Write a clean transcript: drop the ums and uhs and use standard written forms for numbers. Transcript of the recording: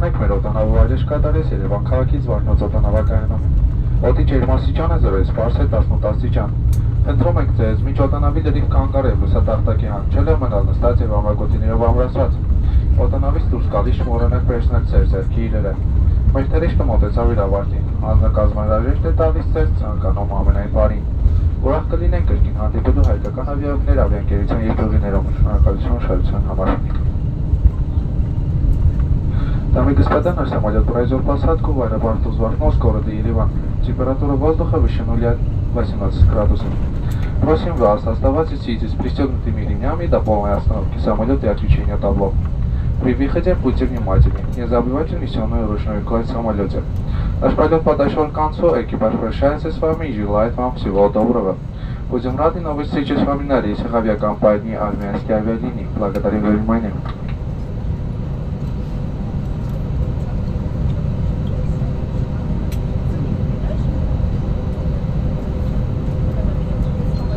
Կանեք մեր օդանավարժ կատարես Երևան քաղաքից Վարնոց օդանավակայանում։ Օդի ջերմաստիճանը 0-ից Սպարսը 18 աստիճան։ Խնդրում ենք ձեզ միջ օդանավի լրիվ կանգ առել լուսատախտակի հանգչելը մնալ նստած եւ ամրագոտիներով ամրացված։ Օդանավից դուրս գալիս շմորենակ վերցնել ձեր ձեռքի իրերը։ Մեր թերեշտը մոտեցավ իր ավարտին։ Անձնակազմային հրաժեշտ է տալիս ձեզ ցանկանում ամենայն բարին։ Ուրախ կլինենք կրկին հանդիպելու հայկական ավիաներ ավիաընկերության երկրներում։ Շնորհակալություն ուշադրության համար։ Дамы и господа, наш самолет произвел посадку в аэропорту Зварновск, города Ереван. Температура воздуха выше 0,18 градусов. Просим вас оставаться сидя с пристегнутыми ремнями до полной остановки самолета и отключения табло. При выходе будьте внимательны, не забывайте внесенную ручную кладь в самолете. Наш полет подошел к концу, экипаж прощается с вами и желает вам всего доброго. Будем рады новой встрече с вами на рейсах авиакомпании «Армянские авиалинии». Благодарим за внимание.